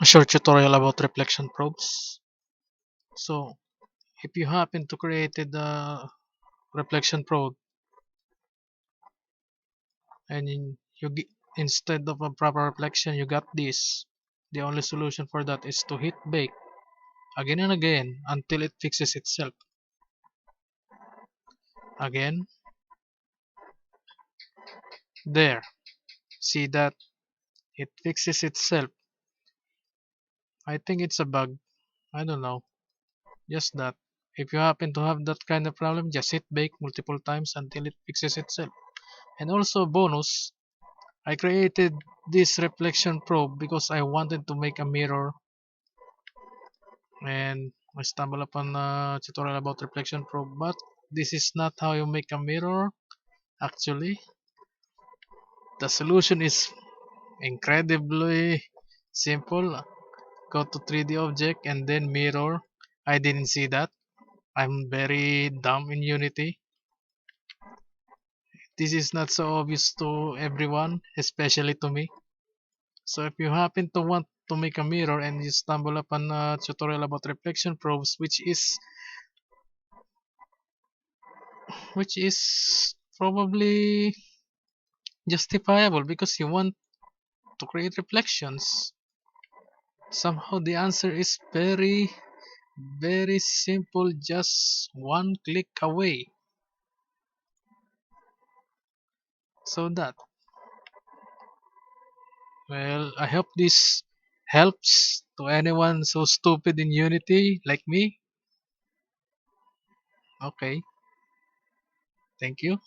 A short tutorial about reflection probes. So, if you happen to create a reflection probe and instead of a proper reflection, you got this. The only solution for that is to hit bake again and again until it fixes itself. Again, there. See that? It fixes itself. I think it's a bug. I don't know. Just that. If you happen to have that kind of problem, just hit bake multiple times until it fixes itself. And also bonus, I created this reflection probe because I wanted to make a mirror, and I stumbled upon a tutorial about reflection probe, but this is not how you make a mirror. Actually, the solution is incredibly simple. Go to 3D object and then mirror. I didn't see that. I'm very dumb in Unity. This is not so obvious to everyone, especially to me. So if you happen to want to make a mirror and you stumble upon a tutorial about reflection probes, which is probably justifiable because you want to create reflections. Somehow the answer is very very simple, just one click away. So that, well, I hope this helps to anyone so stupid in Unity like me. Okay, thank you.